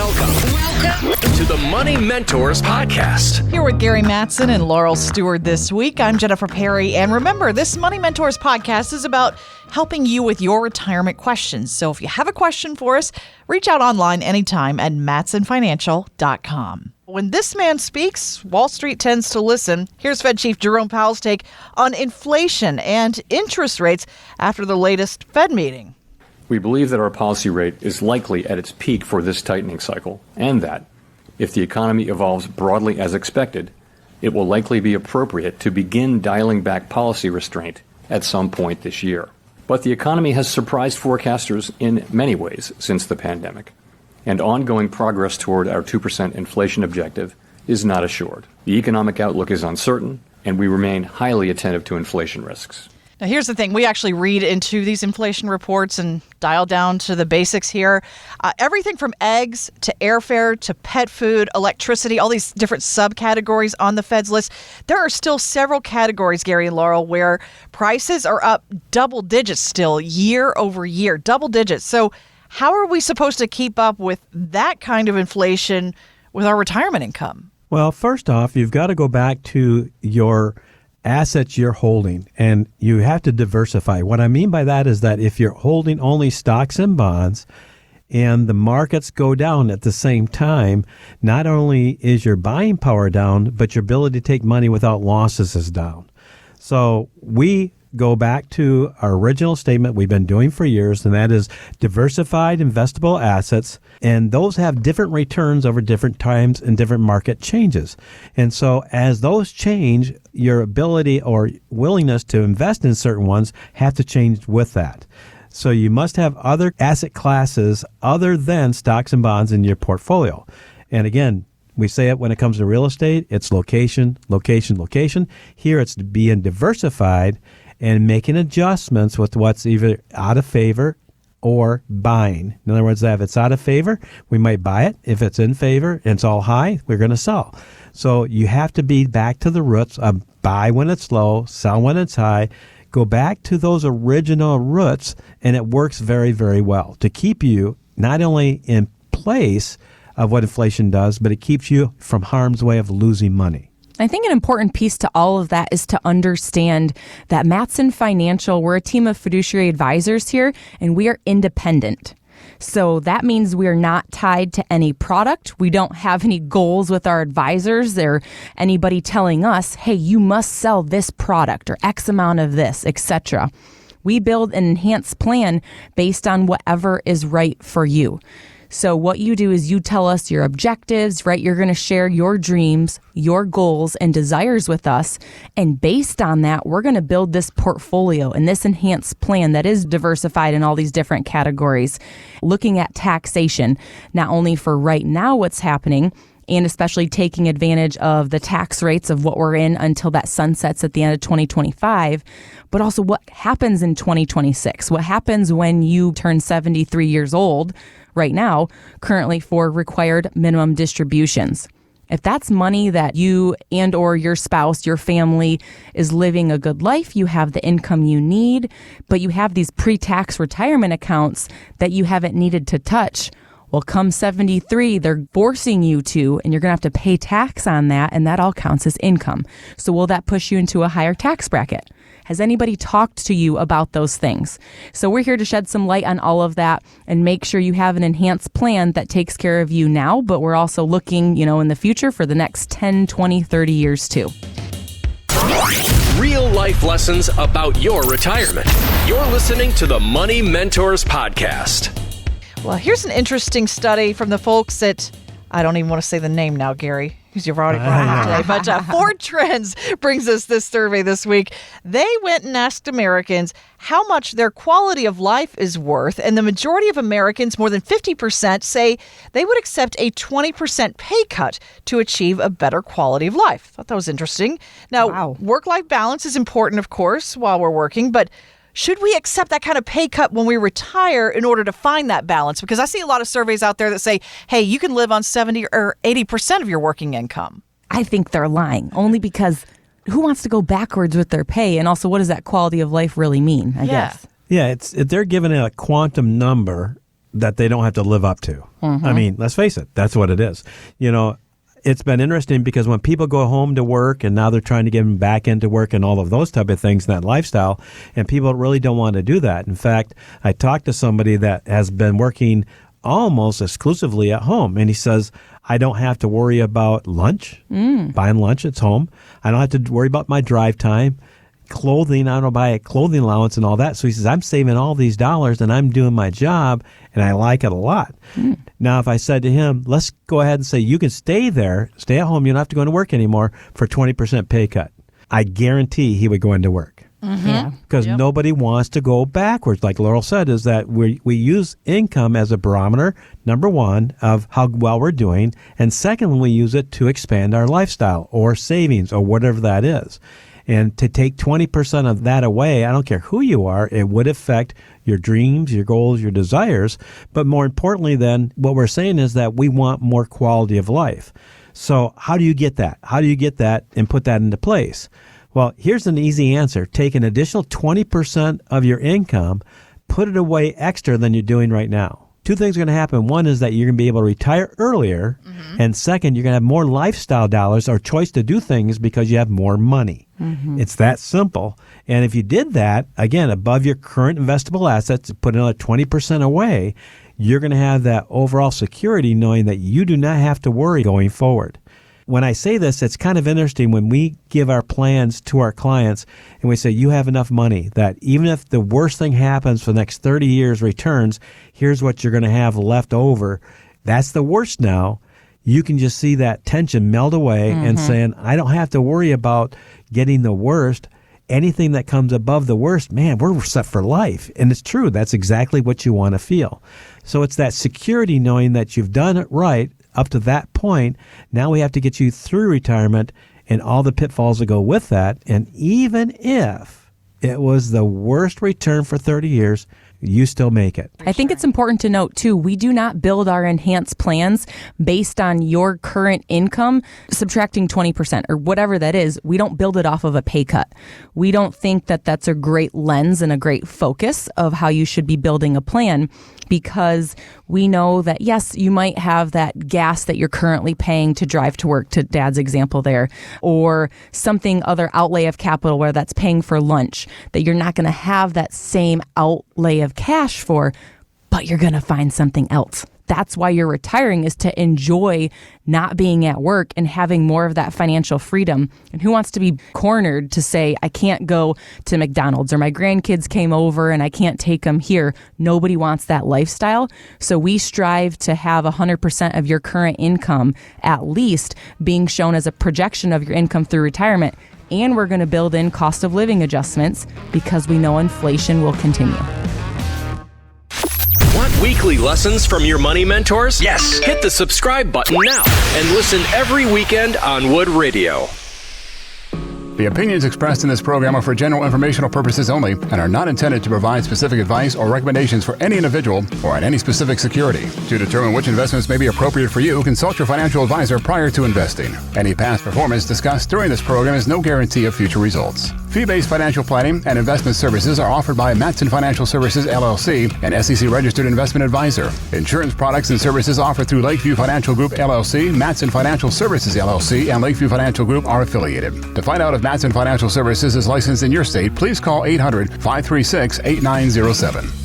Welcome to the Money Mentors Podcast. Here with Gary Mattson and Laurel Stewart this week. I'm Jennifer Perry. And remember, this Money Mentors Podcast is about helping you with your retirement questions. So if you have a question for us, reach out online anytime at mattsonfinancial.com. When this man speaks, Wall Street tends to listen. Here's Fed Chief Jerome Powell's take on inflation and interest rates after the latest Fed meeting. We believe that our policy rate is likely at its peak for this tightening cycle, and that, if the economy evolves broadly as expected, it will likely be appropriate to begin dialing back policy restraint at some point this year. But the economy has surprised forecasters in many ways since the pandemic, and ongoing progress toward our 2% inflation objective is not assured. The economic outlook is uncertain, and we remain highly attentive to inflation risks. Now, here's the thing. We actually read into these inflation reports and dial down to the basics here. Everything from eggs to airfare to pet food, electricity, all these different subcategories on the Fed's list. There are still several categories, Gary and Laurel, where prices are up double digits still year over year, double digits. So how are we supposed to keep up with that kind of inflation with our retirement income? Well, first off, you've got to go back to your assets you're holding, and you have to diversify. What I mean by that is that if you're holding only stocks and bonds and the markets go down at the same time, not only is your buying power down, but your ability to take money without losses is down. So we go back to our original statement we've been doing for years, and that is diversified investable assets, and those have different returns over different times and different market changes. And so as those change, your ability or willingness to invest in certain ones have to change with that. So you must have other asset classes other than stocks and bonds in your portfolio. And again, we say it when it comes to real estate, it's location, location, location. Here it's being diversified and making adjustments with what's either out of favor or buying. In other words, if it's out of favor, we might buy it. If it's in favor and it's all high, we're going to sell. So you have to be back to the roots of buy when it's low, sell when it's high. Go back to those original roots, and it works very, very well to keep you not only in place of what inflation does, but it keeps you from harm's way of losing money. I think an important piece to all of that is to understand that Mattson Financial, we're a team of fiduciary advisors here, and we are independent. So that means we are not tied to any product. We don't have any goals with our advisors or anybody telling us, hey, you must sell this product or X amount of this, etc. We build an enhanced plan based on whatever is right for you. So what you do is you tell us your objectives, right? You're going to share your dreams, your goals, and desires with us. And based on that, we're going to build this portfolio and this enhanced plan that is diversified in all these different categories, looking at taxation, not only for right now what's happening, and especially taking advantage of the tax rates of what we're in until that sunsets at the end of 2025, but also what happens in 2026. What happens when you turn 73 years old right now, currently for required minimum distributions. If that's money that you and or your spouse, your family is living a good life, you have the income you need, but you have these pre-tax retirement accounts that you haven't needed to touch. Well, come 73, they're forcing you to, and you're going to have to pay tax on that, and that all counts as income. So will that push you into a higher tax bracket? Has anybody talked to you about those things? So we're here to shed some light on all of that and make sure you have an enhanced plan that takes care of you now, but we're also looking, in the future for the next 10, 20, 30 years too. Real life lessons about your retirement. You're listening to the Money Mentors Podcast. Well, here's an interesting study from the folks at, I don't even want to say the name now, Gary, because you've already brought it today. But Ford Trends brings us this survey this week. They went and asked Americans how much their quality of life is worth. And the majority of Americans, more than 50%, say they would accept a 20% pay cut to achieve a better quality of life. Thought that was interesting. Now, Work-life balance is important, of course, while we're working, but should we accept that kind of pay cut when we retire in order to find that balance? Because I see a lot of surveys out there that say, hey, you can live on 70 or 80% of your working income. I think they're lying, only because who wants to go backwards with their pay? And also, what does that quality of life really mean, I guess? Yeah, they're given a quantum number, that they don't have to live up to. I mean, let's face it, that's what it is. You know, it's been interesting because when people go home to work and now they're trying to get them back into work and all of those type of things, that lifestyle, and people really don't want to do that. In fact, I talked to somebody that has been working almost exclusively at home, and he says, I don't have to worry about lunch, buying lunch at home. I don't have to worry about my drive time. Clothing, I don't buy a clothing allowance and all that. So he says, I'm saving all these dollars and I'm doing my job and I like it a lot. Now, if I said to him, let's go ahead and say you can stay there, stay at home, you don't have to go into work anymore for 20% pay cut, I guarantee he would go into work. Yeah. Because nobody wants to go backwards. Like Laurel said, is that we use income as a barometer, number one, of how well we're doing. And secondly, we use it to expand our lifestyle or savings or whatever that is. And to take 20% of that away, I don't care who you are, it would affect your dreams, your goals, your desires. But more importantly, then, what we're saying is that we want more quality of life. So how do you get that? How do you get that and put that into place? Well, here's an easy answer. Take an additional 20% of your income, put it away extra than you're doing right now. Two things are going to happen. One is that you're going to be able to retire earlier. And second, you're going to have more lifestyle dollars or choice to do things because you have more money. It's that simple. And if you did that, again, above your current investable assets, put another 20% away, you're going to have that overall security knowing that you do not have to worry going forward. When I say this, it's kind of interesting when we give our plans to our clients and we say, you have enough money that even if the worst thing happens for the next 30 years returns, here's what you're going to have left over. That's the worst now. You can just see that tension melt away and saying, I don't have to worry about getting the worst. Anything that comes above the worst, man, we're set for life. And it's true. That's exactly what you want to feel. So it's that security knowing that you've done it right up to that point. Now we have to get you through retirement and all the pitfalls that go with that. And even if it was the worst return for 30 years, you still make it. I think it's important to note, too, we do not build our enhanced plans based on your current income, subtracting 20% or whatever that is. We don't build it off of a pay cut. We don't think that that's a great lens and a great focus of how you should be building a plan, because we know that, yes, you might have that gas that you're currently paying to drive to work, to Dad's example there, or something other outlay of capital where that's paying for lunch, that you're not going to have that same outlay of cash for, but you're going to find something else. That's why you're retiring, is to enjoy not being at work and having more of that financial freedom. And who wants to be cornered to say, I can't go to McDonald's, or my grandkids came over and I can't take them here? Nobody wants that lifestyle. So we strive to have 100% of your current income at least being shown as a projection of your income through retirement. And we're going to build in cost of living adjustments because we know inflation will continue. Want weekly lessons from your money mentors? Yes. Hit the subscribe button now and listen every weekend on Wood Radio. The opinions expressed in this program are for general informational purposes only and are not intended to provide specific advice or recommendations for any individual or on any specific security. To determine which investments may be appropriate for you, consult your financial advisor prior to investing. Any past performance discussed during this program is no guarantee of future results. Fee-based financial planning and investment services are offered by Matson Financial Services, LLC, an SEC-registered investment advisor. Insurance products and services offered through Lakeview Financial Group, LLC, Matson Financial Services, LLC, and Lakeview Financial Group are affiliated. To find out if Matson Financial Services is licensed in your state, please call 800-536-8907.